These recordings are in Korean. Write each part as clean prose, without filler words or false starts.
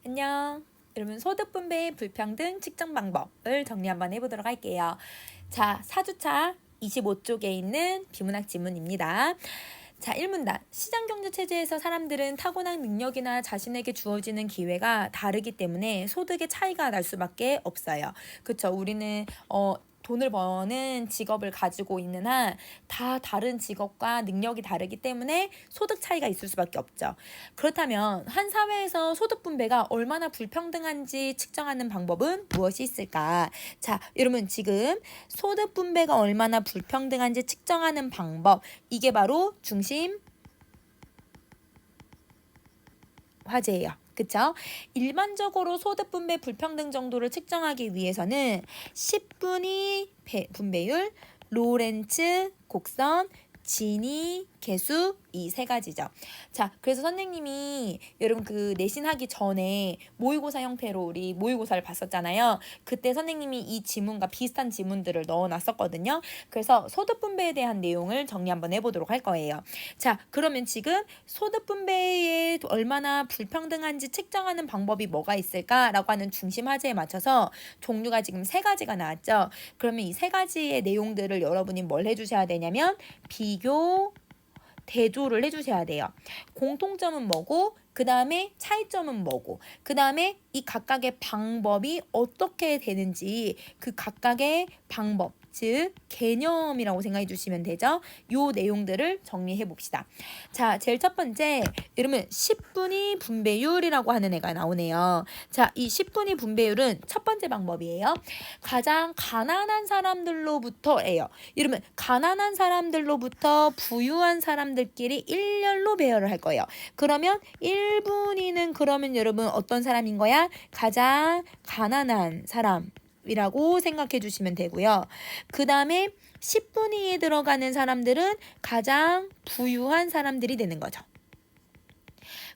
안녕. 여러분, 소득 분배의 불평등 측정 방법을 정리 한번 해보도록 할게요. 자, 4주차 25쪽에 있는 비문학 지문입니다. 자, 1문단. 시장 경제 체제에서 사람들은 타고난 능력이나 자신에게 주어지는 기회가 다르기 때문에 소득의 차이가 날 수밖에 없어요. 그쵸? 우리는 돈을 버는 직업을 가지고 있는 한 다 다른 직업과 능력이 다르기 때문에 소득 차이가 있을 수밖에 없죠. 그렇다면 한 사회에서 소득 분배가 얼마나 불평등한지 측정하는 방법은 무엇이 있을까? 자, 여러분 지금 소득 분배가 얼마나 불평등한지 측정하는 방법, 이게 바로 중심 화제예요. 그쵸? 일반적으로 소득 분배 불평등 정도를 측정하기 위해서는 10분위 분배율, 로렌츠 곡선, 지니 개수, 이 세 가지죠. 자, 그래서 선생님이 여러분 그 내신하기 전에 모의고사 형태로 우리 모의고사를 봤었잖아요. 그때 선생님이 이 지문과 비슷한 지문들을 넣어놨었거든요. 그래서 소득 분배에 대한 내용을 정리 한번 해보도록 할 거예요. 자, 그러면 지금 소득 분배에 얼마나 불평등한지 측정하는 방법이 뭐가 있을까라고 하는 중심 화제에 맞춰서 종류가 지금 세 가지가 나왔죠. 그러면 이 세 가지의 내용들을 여러분이 뭘 해주셔야 되냐면 비교, 대조를 해주셔야 돼요. 공통점은 뭐고, 그 다음에 차이점은 뭐고, 그 다음에 이 각각의 방법이 어떻게 되는지 그 각각의 방법, 즉 개념이라고 생각해 주시면 되죠. 요 내용들을 정리해 봅시다. 자, 제일 첫 번째, 여러분 10분위 분배율이라고 하는 애가 나오네요. 자, 이 10분위 분배율은 첫 번째 방법이에요. 가장 가난한 사람들로부터예요. 여러분 가난한 사람들로부터 부유한 사람들끼리 일렬로 배열을 할 거예요. 그러면 1분위는 그러면 여러분 어떤 사람인 거야? 가장 가난한 사람이라고 생각해 주시면 되고요. 그 다음에 10분위에 들어가는 사람들은 가장 부유한 사람들이 되는 거죠.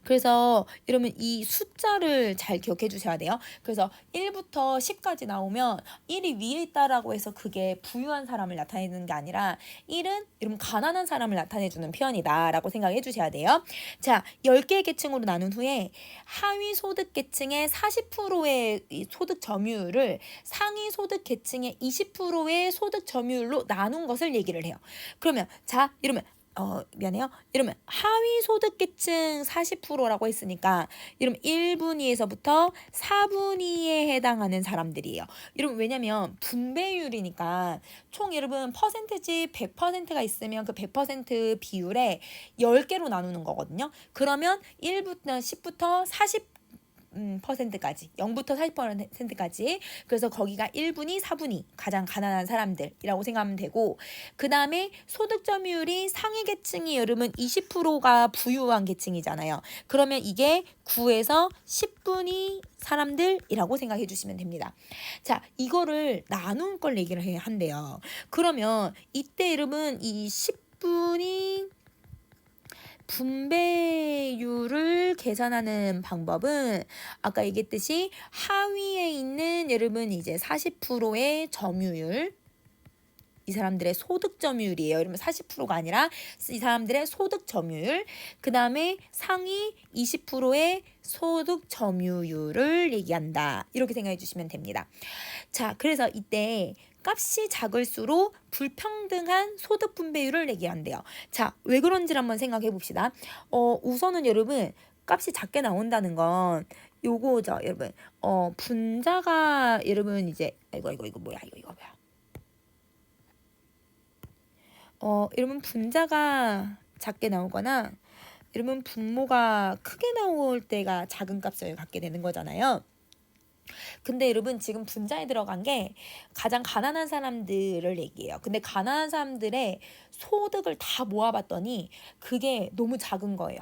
그래서 여러분 이 숫자를 잘 기억해 주셔야 돼요. 그래서 1부터 10까지 나오면 1이 위에 있다라고 해서 그게 부유한 사람을 나타내는 게 아니라 1은 여러분 가난한 사람을 나타내주는 표현이다라고 생각해 주셔야 돼요. 자, 10개의 계층으로 나눈 후에 하위 소득 계층의 40%의 소득 점유율을 상위 소득 계층의 20%의 소득 점유율로 나눈 것을 얘기를 해요. 그러면 자, 이러면 미안해요. 이러면 하위 소득계층 40%라고 했으니까 이러면 1분위에서부터 4분위에 해당하는 사람들이에요. 여러분 왜냐면 분배율이니까 총 여러분 퍼센트지 100%가 있으면 그 100% 비율에 10개로 나누는 거거든요. 그러면 1부터 10부터 40 퍼센트까지 0부터 40%까지 그래서 거기가 1분위 4분위 가장 가난한 사람들이라고 생각하면 되고 그 다음에 소득 점유율이 상위 계층이 여러분 20%가 부유한 계층이잖아요. 그러면 이게 9에서 10분위 사람들이라고 생각해 주시면 됩니다. 자, 이거를 나눈 걸 얘기를 해야 한대요. 그러면 이때 여러분 이 10분위 분배율을 계산하는 방법은 아까 얘기했듯이 하위에 있는 여러분 이제 40%의 점유율, 이 사람들의 소득 점유율이에요. 여러분 40%가 아니라 이 사람들의 소득 점유율, 그 다음에 상위 20%의 소득 점유율을 얘기한다. 이렇게 생각해 주시면 됩니다. 자, 그래서 이때 값이 작을수록 불평등한 소득 분배율을 얘기한대요. 자, 왜 그런지 한번 생각해 봅시다. 우선은 여러분 값이 작게 나온다는 건 요거죠, 여러분. 분자가 여러분 이제 이거 뭐야? 이거 뭐야? 여러분 분자가 작게 나오거나 여러분 분모가 크게 나올 때가 작은 값을 갖게 되는 거잖아요. 근데 여러분 지금 분자에 들어간 게 가장 가난한 사람들을 얘기해요. 근데 가난한 사람들의 소득을 다 모아봤더니 그게 너무 작은 거예요.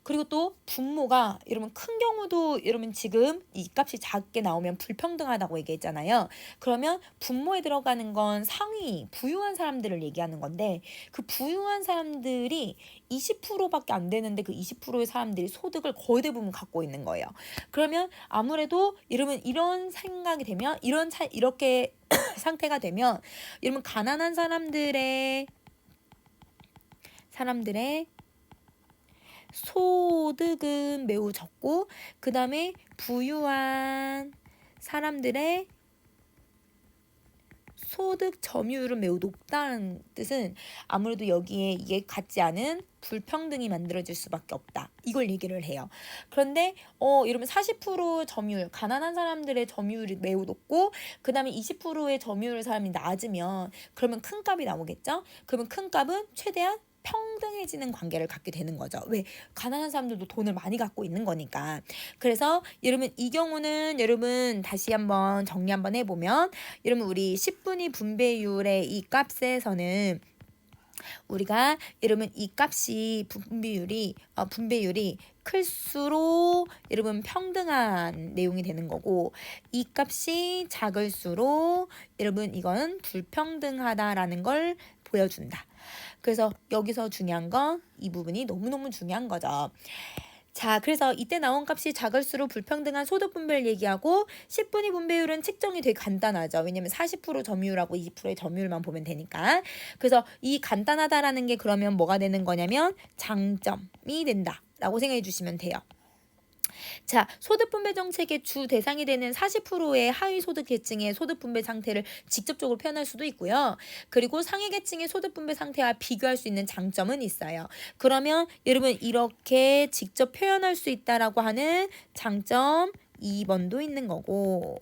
그리고 또 분모가 여러분 큰 경우도 여러분 지금 이 값이 작게 나오면 불평등하다고 얘기했잖아요. 그러면 분모에 들어가는 건 상위 부유한 사람들을 얘기하는 건데 그 부유한 사람들이 20%밖에 안 되는데 그 20%의 사람들이 소득을 거의 대부분 갖고 있는 거예요. 그러면 아무래도 여러분 이런 생각이 되면 이렇게 상태가 되면 여러분 가난한 사람들의 소득은 매우 적고 그 다음에 부유한 사람들의 소득 점유율은 매우 높다는 뜻은 아무래도 여기에 이게 같지 않은 불평등이 만들어질 수밖에 없다. 이걸 얘기를 해요. 그런데 이러면 40% 점유율, 가난한 사람들의 점유율이 매우 높고 그 다음에 20%의 점유율 사람이 낮으면 그러면 큰 값이 나오겠죠? 그러면 큰 값은 최대한 평등해지는 관계를 갖게 되는 거죠. 왜? 가난한 사람들도 돈을 많이 갖고 있는 거니까. 그래서 여러분 이 경우는 여러분 다시 한번 정리 한번 해보면 여러분 우리 10분위 분배율의 이 값에서는 우리가 여러분 이 값이 분배율이 클수록 여러분 평등한 내용이 되는 거고 이 값이 작을수록 여러분 이건 불평등하다라는 걸 보여준다. 그래서 여기서 중요한 건 이 부분이 너무너무 중요한 거죠. 자, 그래서 이때 나온 값이 작을수록 불평등한 소득 분배를 얘기하고 10분위 분배율은 측정이 되게 간단하죠. 왜냐면 40% 점유율하고 20%의 점유율만 보면 되니까. 그래서 이 간단하다라는 게 그러면 뭐가 되는 거냐면 장점이 된다라고 생각해 주시면 돼요. 자, 소득분배 정책의 주 대상이 되는 40%의 하위 소득 계층의 소득분배 상태를 직접적으로 표현할 수도 있고요. 그리고 상위 계층의 소득분배 상태와 비교할 수 있는 장점은 있어요. 그러면 여러분 이렇게 직접 표현할 수 있다라고 하는 장점 2번도 있는 거고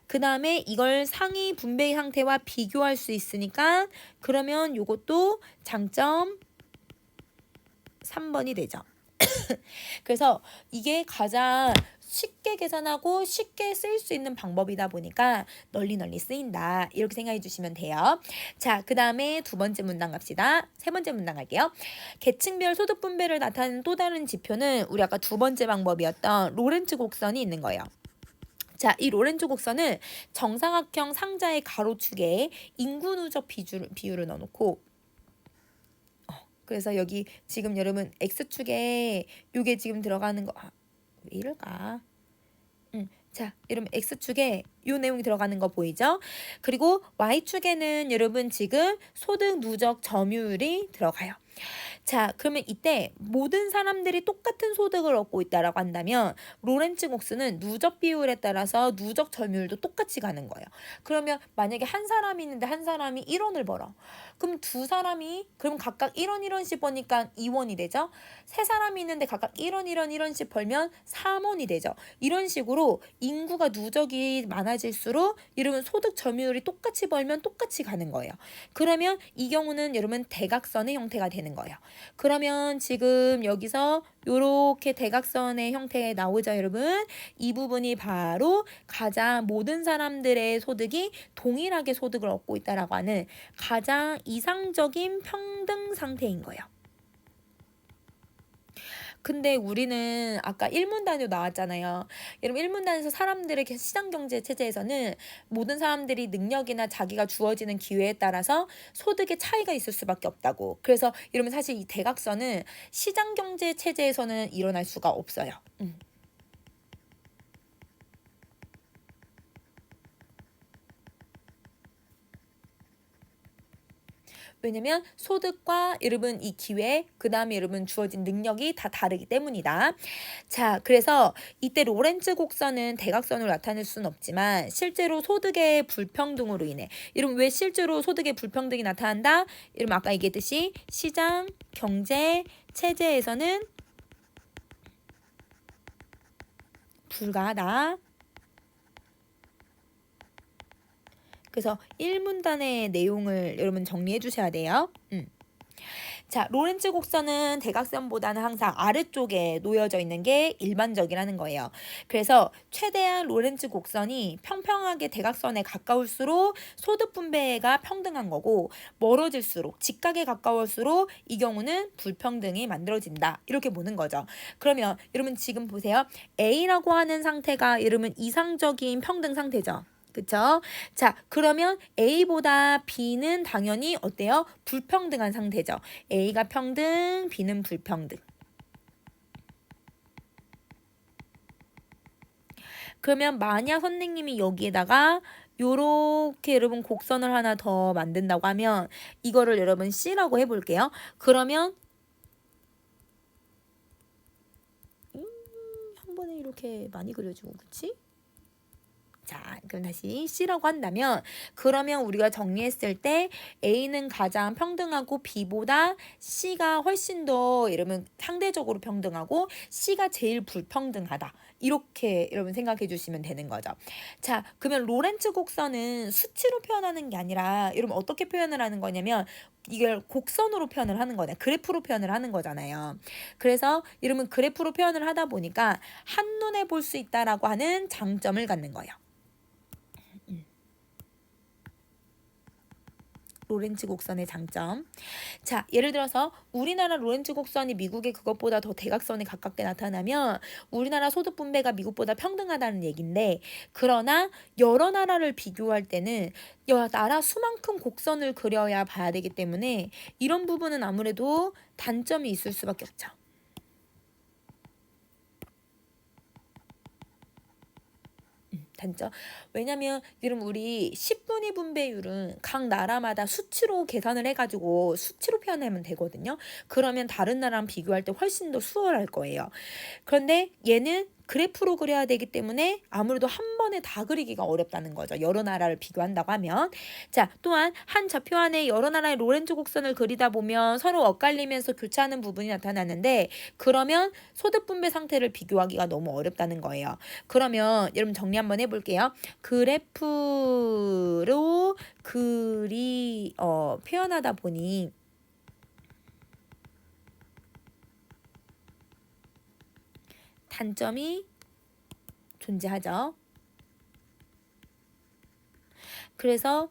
그 다음에 이걸 상위 분배 상태와 비교할 수 있으니까 그러면 요것도 장점 3번이 되죠. 그래서 이게 가장 쉽게 계산하고 쉽게 쓸 수 있는 방법이다 보니까 널리 쓰인다. 이렇게 생각해 주시면 돼요. 자, 그 다음에 두 번째 문단 갑시다. 세 번째 문단 갈게요. 계층별 소득 분배를 나타내는 또 다른 지표는 우리 아까 두 번째 방법이었던 로렌츠 곡선이 있는 거예요. 자, 이 로렌츠 곡선은 정사각형 상자의 가로축에 인구 누적 비율을 넣어놓고 그래서 여기 지금 여러분 X축에 요게 지금 들어가는 거 왜 이럴까? 자, 여러분 X축에 요 내용이 들어가는 거 보이죠? 그리고 Y축에는 여러분 지금 소득 누적 점유율이 들어가요. 자, 그러면 이때 모든 사람들이 똑같은 소득을 얻고 있다라고 한다면 로렌츠 곡선은 누적 비율에 따라서 누적 점유율도 똑같이 가는 거예요. 그러면 만약에 한 사람이 있는데 한 사람이 1원을 벌어. 그럼 두 사람이 그럼 각각 1원 1원씩 버니까 2원이 되죠. 세 사람이 있는데 각각 1원 1원씩 벌면 3원이 되죠. 이런 식으로 인구가 누적이 많아질수록 여러분 소득 점유율이 똑같이 벌면 똑같이 가는 거예요. 그러면 이 경우는 여러분 대각선의 형태가 되는 거예요. 그러면 지금 여기서 요렇게 대각선의 형태에 나오죠, 여러분? 이 부분이 바로 가장 모든 사람들의 소득이 동일하게 소득을 얻고 있다라고 하는 가장 이상적인 평등 상태인 거예요. 근데 우리는 아까 1문단으로 나왔잖아요. 여러분 1문단에서 사람들의 시장경제 체제에서는 모든 사람들이 능력이나 자기가 주어지는 기회에 따라서 소득의 차이가 있을 수밖에 없다고. 그래서 여러분 사실 이 대각선은 시장경제 체제에서는 일어날 수가 없어요. 왜냐면 소득과 여러분 이 기회, 그 다음에 여러분 주어진 능력이 다 다르기 때문이다. 자, 그래서 이때 로렌츠 곡선은 대각선으로 나타낼 수는 없지만 실제로 소득의 불평등으로 인해 여러분 왜 실제로 소득의 불평등이 나타난다? 여러분 아까 얘기했듯이 시장, 경제, 체제에서는 불가하다. 그래서 1문단의 내용을 여러분 정리해 주셔야 돼요. 자, 로렌츠 곡선은 대각선보다는 항상 아래쪽에 놓여져 있는 게 일반적이라는 거예요. 그래서 최대한 로렌츠 곡선이 평평하게 대각선에 가까울수록 소득 분배가 평등한 거고 멀어질수록 직각에 가까울수록 이 경우는 불평등이 만들어진다. 이렇게 보는 거죠. 그러면 여러분 지금 보세요. A라고 하는 상태가 여러분 이상적인 평등 상태죠. 그쵸? 자, 그러면 A보다 B는 당연히 어때요? 불평등한 상태죠. A가 평등, B는 불평등. 그러면 만약 선생님이 여기에다가 요렇게 여러분 곡선을 하나 더 만든다고 하면 이거를 여러분 C라고 해볼게요. 그러면 이렇게 많이 그려주고, 그치? 자, 그럼 다시 C라고 한다면 그러면 우리가 정리했을 때 A는 가장 평등하고 B보다 C가 훨씬 더 이러면 상대적으로 평등하고 C가 제일 불평등하다. 이렇게 여러분 생각해 주시면 되는 거죠. 자, 그러면 로렌츠 곡선은 수치로 표현하는 게 아니라 여러분 어떻게 표현을 하는 거냐면 이걸 곡선으로 표현을 하는 거냐, 그래프로 표현을 하는 거잖아요. 그래서 여러분 그래프로 표현을 하다 보니까 한눈에 볼 수 있다라고 하는 장점을 갖는 거예요. 로렌츠 곡선의 장점. 자, 예를 들어서 우리나라 로렌츠 곡선이 미국의 그것보다 더 대각선에 가깝게 나타나면 우리나라 소득 분배가 미국보다 평등하다는 얘기인데, 그러나 여러 나라를 비교할 때는 나라 수만큼 곡선을 그려야 봐야 되기 때문에 이런 부분은 아무래도 단점이 있을 수밖에 없죠. 단점. 왜냐면 여러분 우리 10분위 분배율은 각 나라마다 수치로 계산을 해가지고 수치로 표현하면 되거든요. 그러면 다른 나라랑 비교할 때 훨씬 더 수월할 거예요. 그런데 얘는 그래프로 그려야 되기 때문에 아무래도 한 번에 다 그리기가 어렵다는 거죠. 여러 나라를 비교한다고 하면. 자, 또한 한 좌표 안에 여러 나라의 로렌츠 곡선을 그리다 보면 서로 엇갈리면서 교차하는 부분이 나타나는데, 그러면 소득 분배 상태를 비교하기가 너무 어렵다는 거예요. 그러면 여러분 정리 한번 해볼게요. 그래프로 표현하다 보니 단점이 존재하죠. 그래서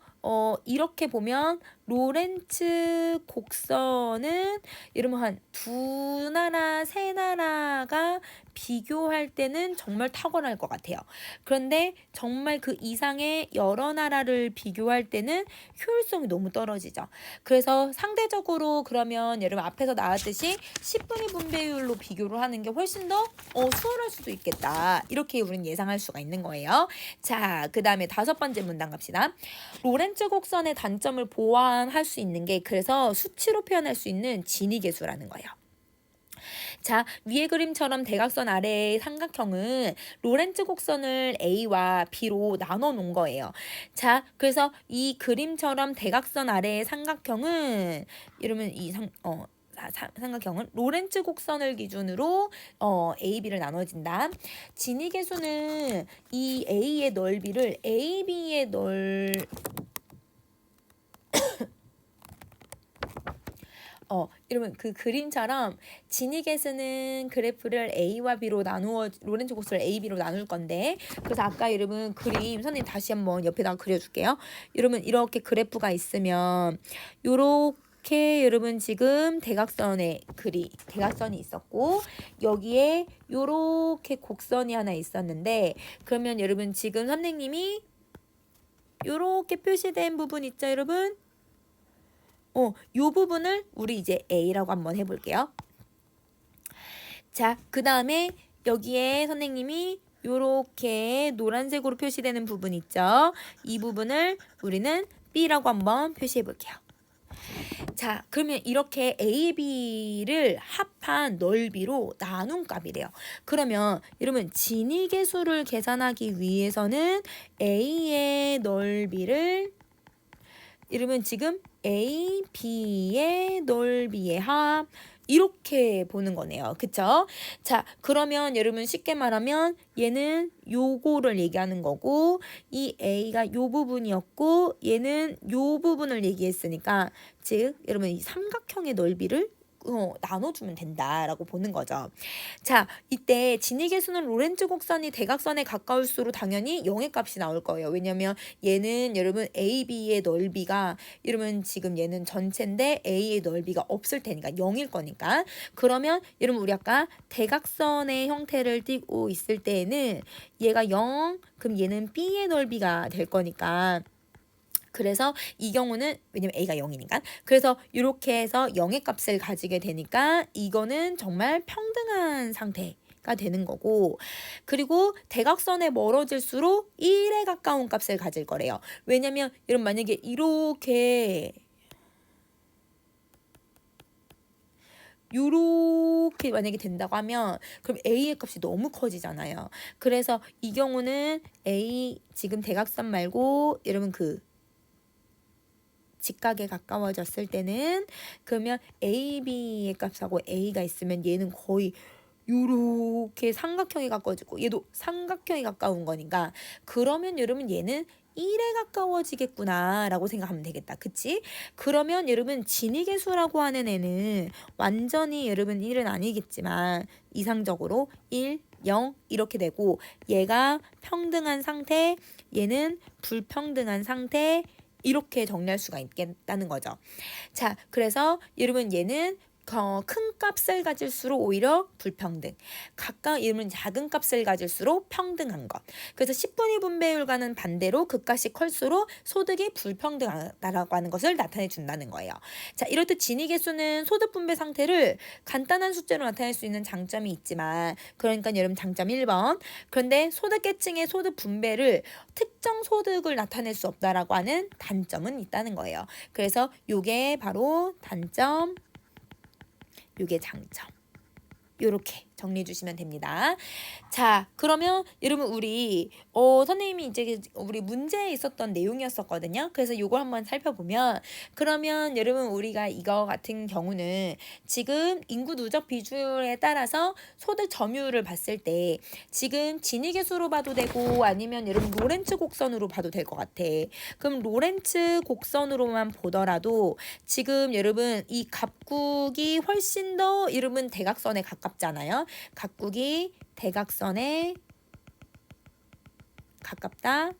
이렇게 보면 로렌츠 곡선은 여러분 한 두 나라, 세 나라가 비교할 때는 정말 탁월할 것 같아요. 그런데 정말 그 이상의 여러 나라를 비교할 때는 효율성이 너무 떨어지죠. 그래서 상대적으로 그러면 여러분 앞에서 나왔듯이 10분위 분배율로 비교를 하는 게 훨씬 더 수월할 수도 있겠다. 이렇게 우리는 예상할 수가 있는 거예요. 자, 그 다음에 5번째 문단 갑시다. 로렌츠 곡선의 단점을 보완할 수 있는 게, 그래서 수치로 표현할 수 있는 진위계수라는 거예요. 자, 위의 그림처럼 대각선 아래의 삼각형은 로렌츠 곡선을 A와 B로 나눠 놓은 거예요. 자, 그래서 이 그림처럼 대각선 아래의 삼각형은 이러면 삼각형은 로렌츠 곡선을 기준으로 A, B를 나눠진다. 진위계수는 이 A의 넓이를 AB의 이러면 그 그림처럼 진위계수는 그래프를 A와 B로 로렌츠 곡선을 A, B로 나눌 건데, 그래서 아까 여러분 그림 선생님 다시 한번 옆에다가 그려줄게요. 여러분 이렇게 그래프가 있으면 요렇게 여러분 지금 대각선이 있었고, 여기에 요렇게 곡선이 하나 있었는데, 그러면 여러분 지금 선생님이 요렇게 표시된 부분 있죠, 여러분? 요 부분을 우리 이제 A라고 한번 해볼게요. 자, 그 다음에 여기에 선생님이 요렇게 노란색으로 표시되는 부분 있죠? 이 부분을 우리는 B라고 한번 표시해 볼게요. 자, 그러면 이렇게 A, B를 합한 넓이로 나눈 값이래요. 그러면 여러분 진위계수를 계산하기 위해서는 A의 넓이를 이러면 지금 A, B의 넓이의 합 이렇게 보는 거네요. 그쵸? 자, 그러면 여러분 쉽게 말하면 얘는 요거를 얘기하는 거고, 이 A가 요 부분이었고 얘는 요 부분을 얘기했으니까, 즉 여러분 이 삼각형의 넓이를 나눠주면 된다라고 보는 거죠. 자, 이때 진위계수는 로렌츠 곡선이 대각선에 가까울수록 당연히 0의 값이 나올 거예요. 왜냐면 얘는 여러분 AB의 넓이가 이러면 지금 얘는 전체인데 A의 넓이가 없을 테니까 0일 거니까. 그러면 여러분 우리 아까 대각선의 형태를 띠고 있을 때에는 얘가 0, 그럼 얘는 B의 넓이가 될 거니까, 그래서 이 경우는 왜냐면 A가 0이니까, 그래서 이렇게 해서 0의 값을 가지게 되니까 이거는 정말 평등한 상태가 되는 거고, 그리고 대각선에 멀어질수록 1에 가까운 값을 가질 거래요. 왜냐면 여러분 만약에 이렇게 요렇게 만약에 된다고 하면 그럼 A의 값이 너무 커지잖아요. 그래서 이 경우는 A 지금 대각선 말고 여러분 그 직각에 가까워졌을 때는 그러면 AB의 값하고 A가 있으면 얘는 거의 요렇게 삼각형이 가까워지고 얘도 삼각형이 가까운 거니까 그러면 여러분 얘는 1에 가까워지겠구나 라고 생각하면 되겠다. 그치? 그러면 여러분 진위계수라고 하는 애는 완전히 여러분 1은 아니겠지만 이상적으로 1, 0 이렇게 되고 얘가 평등한 상태, 얘는 불평등한 상태 이렇게 정리할 수가 있겠다는 거죠. 자, 그래서 여러분 얘는 큰 값을 가질수록 오히려 불평등, 이러면 작은 값을 가질수록 평등한 것. 그래서 10분위 분배율과는 반대로 그 값이 클수록 소득이 불평등하다라고 하는 것을 나타내 준다는 거예요. 자, 이렇듯 진위계수는 소득 분배 상태를 간단한 숫자로 나타낼 수 있는 장점이 있지만, 그러니까 여러분 장점 1번. 그런데 소득계층의 소득 분배를 특정 소득을 나타낼 수 없다라고 하는 단점은 있다는 거예요. 그래서 요게 바로 단점, 요게 장점. 요렇게 정리해 주시면 됩니다. 자, 그러면 여러분 우리 선생님이 이제 우리 문제에 있었던 내용이었었거든요. 그래서 요거 한번 살펴보면 그러면 여러분 우리가 이거 같은 경우는 지금 인구 누적 비율에 따라서 소득 점유율을 봤을 때 지금 진위계수로 봐도 되고 아니면 여러분 로렌츠 곡선으로 봐도 될 것 같아. 그럼 로렌츠 곡선으로만 보더라도 지금 여러분 이 각국이 훨씬 더 여러분 대각선에 가깝잖아요. 각국이 대각선에 가깝다.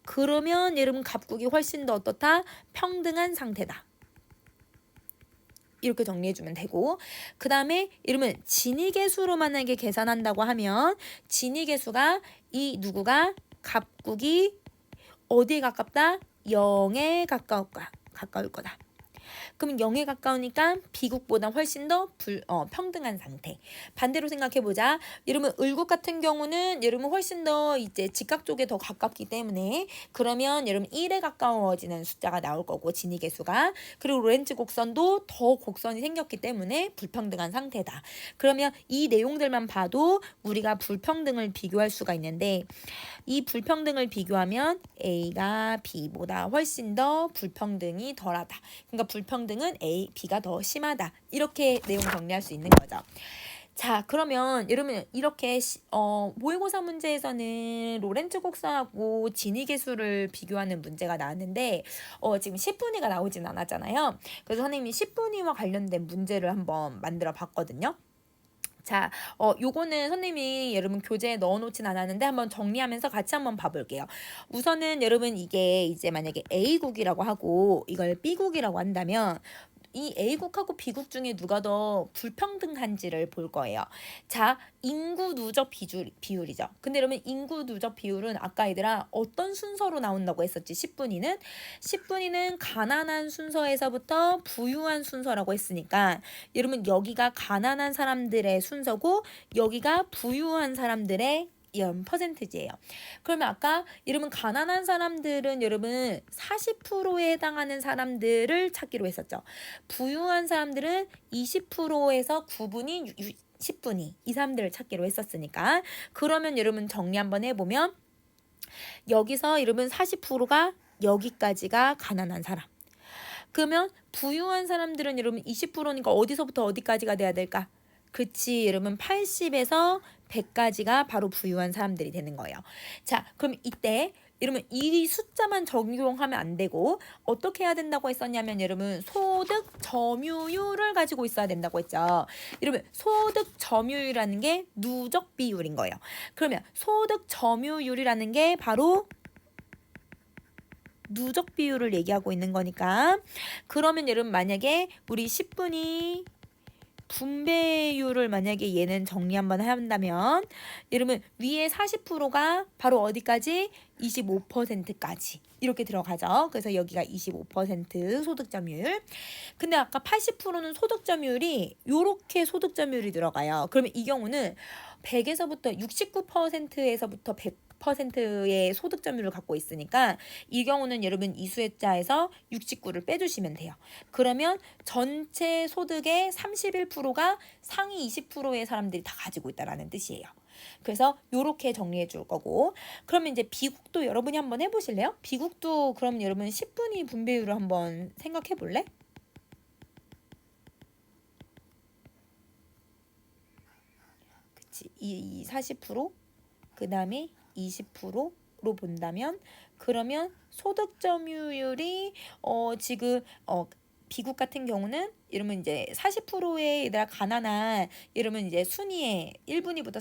그러면 여러분 각국이 훨씬 더 어떻다? 평등한 상태다. 이렇게 정리해주면 되고 그 다음에 여러분 진위계수로 만약에 계산한다고 하면 진위계수가 이 누구가 각국이 어디에 가깝다? 0에 가까울 거다. 그럼 0에 가까우니까 비국보다 훨씬 더 평등한 상태. 반대로 생각해보자. 여러분 을국 같은 경우는 여러분 훨씬 더 이제 직각 쪽에 더 가깝기 때문에 그러면 여러분 1에 가까워지는 숫자가 나올 거고 진위계수가. 그리고 로렌츠 곡선도 더 곡선이 생겼기 때문에 불평등한 상태다. 그러면 이 내용들만 봐도 우리가 불평등을 비교할 수가 있는데 이 불평등을 비교하면 A가 B보다 훨씬 더 불평등이 덜하다. 그러니까 불평등은 A, B가 더 심하다. 이렇게 내용 정리할 수 있는 거죠. 자, 그러면 여러분 이렇게 모의고사 문제에서는 로렌츠 곡선하고 진위계수를 비교하는 문제가 나왔는데 지금 10분위가 나오진 않았잖아요. 그래서 선생님이 10분위와 관련된 문제를 한번 만들어 봤거든요. 자, 요거는 선생님이 여러분 교재에 넣어놓진 않았는데 한번 정리하면서 같이 한번 봐볼게요. 우선은 여러분 이게 이제 만약에 A국이라고 하고 이걸 B국이라고 한다면 이 A국하고 B국 중에 누가 더 불평등한지를 볼 거예요. 자, 인구 누적 비율이죠. 근데 여러분 인구 누적 비율은 아까 얘들아 어떤 순서로 나온다고 했었지? 10분위는 가난한 순서에서부터 부유한 순서라고 했으니까 여러분 여기가 가난한 사람들의 순서고 여기가 부유한 사람들의 이런 퍼센트지예요. 그러면 아까 여러분 가난한 사람들은 여러분 40%에 해당하는 사람들을 찾기로 했었죠. 부유한 사람들은 20%에서 9분위, 10분위 이 사람들을 찾기로 했었으니까 그러면 여러분 정리 한번 해보면 여기서 여러분 40%가 여기까지가 가난한 사람. 그러면 부유한 사람들은 여러분 20%니까 어디서부터 어디까지가 돼야 될까? 그치, 여러분 80에서 100까지가 바로 부유한 사람들이 되는 거예요. 자, 그럼 이때 여러분 이 숫자만 적용하면 안 되고 어떻게 해야 된다고 했었냐면 여러분 소득 점유율을 가지고 있어야 된다고 했죠. 여러분 소득 점유율이라는 게 누적 비율인 거예요. 그러면 소득 점유율이라는 게 바로 누적 비율을 얘기하고 있는 거니까 그러면 여러분 만약에 우리 10분위 분배율을 만약에 얘는 정리 한번 한다면 여러분 위에 40%가 바로 어디까지? 25%까지 이렇게 들어가죠. 그래서 여기가 25% 소득점유율. 근데 아까 80%는 소득점유율이 요렇게 소득점유율이 들어가요. 그러면 이 경우는 100에서부터 69%에서부터 60%의 소득 점유율을 갖고 있으니까 이 경우는 여러분 이수액자에서 69를 빼주시면 돼요. 그러면 전체 소득의 31%가 상위 20%의 사람들이 다 가지고 있다라는 뜻이에요. 그래서 요렇게 정리해 줄 거고, 그러면 이제 비국도 여러분이 한번 해보실래요? 비국도 그럼 여러분 10분위 분배율을 한번 생각해 볼래? 그치, 이 40%, 그 다음에 20%로 본다면, 그러면 소득 점유율이 지금 비국 같은 경우는 이러면 이제 40%의 얘들아 가난한, 이러면 이제 순위에 1분위부터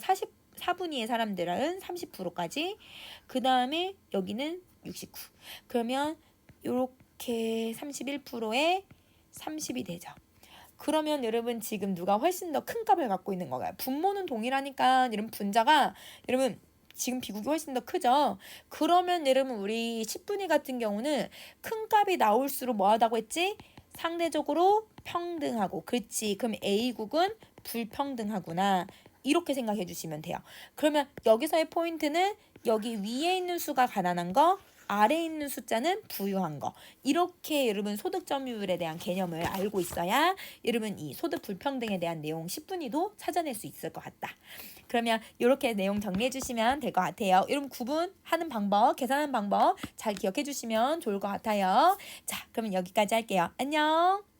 4분위의 사람들은 30%까지, 그 다음에 여기는 69. 그러면 요렇게 31%에 30이 되죠. 그러면 여러분 지금 누가 훨씬 더 큰 값을 갖고 있는 거가요? 분모는 동일하니까 여러분 분자가 여러분 지금 비국이 훨씬 더 크죠. 그러면 여러분 우리 10분위 같은 경우는 큰 값이 나올수록 뭐하다고 했지? 상대적으로 평등하고. 그렇지. 그럼 A국은 불평등하구나. 이렇게 생각해 주시면 돼요. 그러면 여기서의 포인트는 여기 위에 있는 수가 가난한 거, 아래에 있는 숫자는 부유한 거. 이렇게 여러분 소득 점유율에 대한 개념을 알고 있어야 여러분 이 소득 불평등에 대한 내용 10분위도 찾아낼 수 있을 것 같다. 그러면 이렇게 내용 정리해 주시면 될 것 같아요. 여러분 구분하는 방법, 계산하는 방법 잘 기억해 주시면 좋을 것 같아요. 자, 그러면 여기까지 할게요. 안녕.